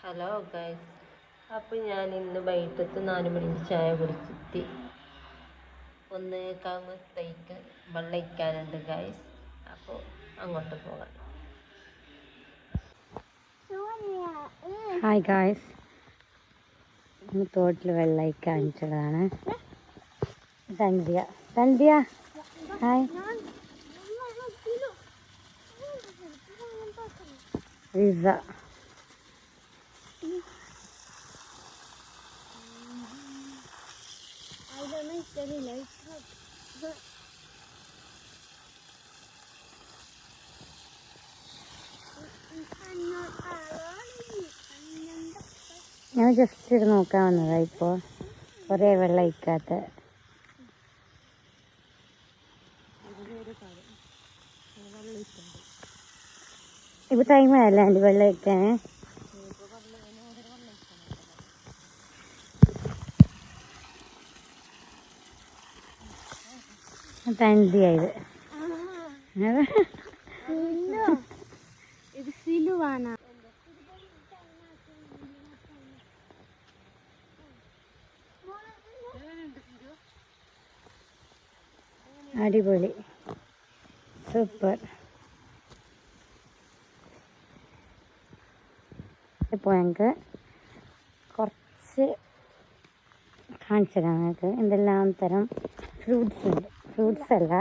Hello guys, അപ്പോൾ ഞാൻ ഇന്ന് വൈകിട്ടത്ത് 4 മണിക്ക് ചായ കുടിച്ചിട്ട് ഒന്ന് കങ്ങത്തേക്ക് വെള്ളം ഒഴിക്കാനുണ്ട് ഗൈസ്. അപ്പോൾ അങ്ങോട്ട് പോകാം. ഹായ് ഗായ്സ്, ഇന്ന് തോട്ടിൽ വെള്ളം ഒഴിക്കാനിട്ടതാണ്. തൻസിയ ഹായ്. റിസ ഞാൻ ജസ്റ്റ് നോക്കാൻ വന്നതാ. ഇപ്പോൾ കുറേ വെള്ളം ഒഴിക്കാത്ത ഇപ്പൊ ടൈമല്ല എൻ്റെ വെള്ളം ഒഴിക്കാൻ. തൻസിയായത് ഇത് സിലുവാണ്. അടിപൊളി, സൂപ്പർ. ഇപ്പോൾ ഞങ്ങൾക്ക് കുറച്ച് കാണിച്ചു തരാം. ഞങ്ങൾക്ക് എന്തെല്ലാം തരം ഫ്രൂട്ട്സ് ഉണ്ട്. ഫ്രൂട്ട്സ് അല്ല,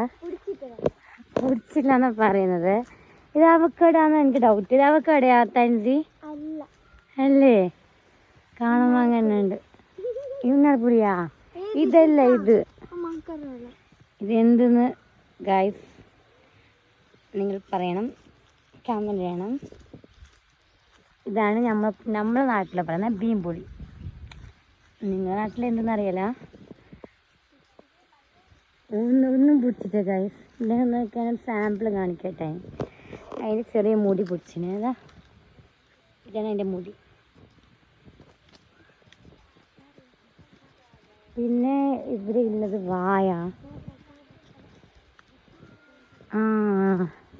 ഫ്രൂട്ട്സ് ഇല്ലാന്നാണ് പറയുന്നത്. ഇത് അവക്കാടാന്ന് എനിക്ക് ഡൗട്ട്. ഇത് അവക്കാടയാ തൻസി? അല്ലേ, കാണുമ്പോൾ അങ്ങനെ ഉണ്ട്. ഇന്നപ്പുളിയാ? ഇതല്ല, ഇതെന്തെന്ന് ഗൈസ് നിങ്ങൾ പറയണം, കമന്റ് ചെയ്യണം. ഇതാണ് നമ്മളെ നാട്ടിൽ പറയുന്ന ബീംപൊളി. നിങ്ങളുടെ നാട്ടിൽ എന്തെന്നറിയില്ല. ഒന്നും പൊടിച്ചിട്ട് ഗൈസ്. ഇല്ലെങ്കിൽ നോക്കാൻ സാമ്പിൾ കാണിക്കട്ടെ. അതിന് ചെറിയ മുടി പൊടിച്ചിന്. അതാ, ഇതാണ് അതിൻ്റെ മുടി. പിന്നെ ഇവിടെ ഉള്ളത് വായ,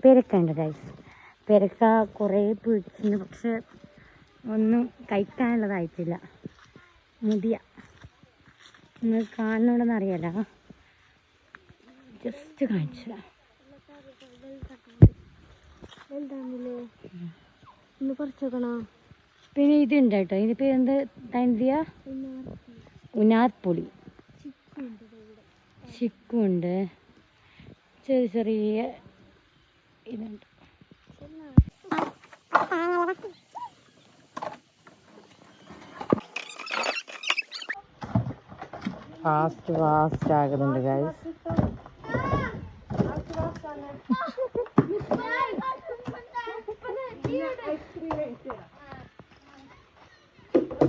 പെരക്ക ഉണ്ട് ഗൈസ്. പെരക്ക കുറേ പിടിച്ചിട്ടുണ്ട്, പക്ഷെ ഒന്നും കഴിക്കാനുള്ളതായിട്ടില്ല. മുടിയ നിങ്ങൾ കാണുന്നുണ്ടെന്ന് അറിയാലോ, ജസ്റ്റ് കാണിച്ചില്ല. പിന്നെ ഇതുണ്ട് കേട്ടോ. ഇതിൻ്റെ പേരെന്ത് തൻസിയ? ഉനാർപ്പൊളി. ചിക്കുണ്ട്, ചെറിയ ചെറിയ ഇതുണ്ട്. ഫാസ്റ്റ് ആകുന്നുണ്ട് ഗൈസ്.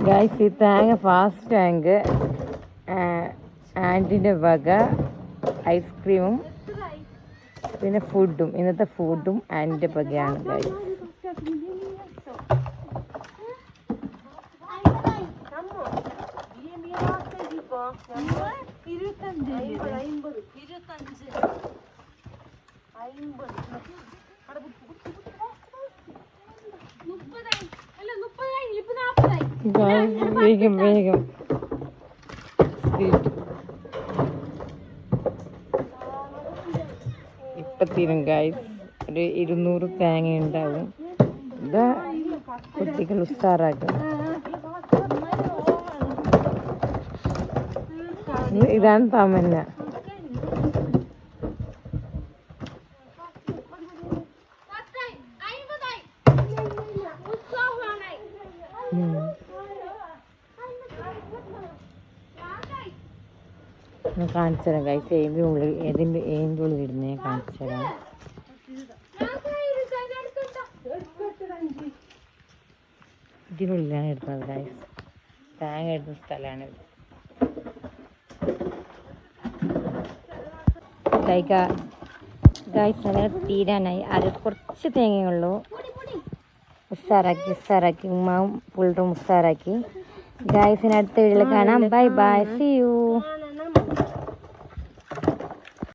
ഗൈസ്, ഈ തേങ്ങ ഫാസ്റ്റ് ടാങ്ക് ആൻറ്റിൻ്റെ വക ഐസ്ക്രീമും പിന്നെ ഫുഡും, ഇന്നത്തെ ഫുഡും ആൻറ്റിൻ്റെ വകയാണ് ഗൈസ്. വേഗം വേഗം ഇപ്പം തീരും ഗൈസ്. ഒരു 200 തേങ്ങ ഉണ്ടാവും. ഇതാ കുട്ടികൾ ഉഷാറാക്കും. ഇതാണ് തമന്ന. കാണിച്ചു തരാം ഗൈസ്. ഏതിൻ്റെ ഉള്ളിൽ ഇടുന്നേ കാണിച്ചു തരാം. ഇതിനുള്ളിലാണ് ഇടുന്നത് ഗൈസ്. തേങ്ങ ഇടുന്ന സ്ഥലമാണിത്. ഗൈസ് അങ്ങനെ തീരാനായി. അത് കുറച്ച് തേങ്ങയുള്ളൂ. ഉഷാറാക്കി ഉമ്മാവും പുള്ളും ഉഷാറാക്കി. ഗൈസിന് അടുത്ത വീട്ടിൽ കാണാം. Bye bye, see U.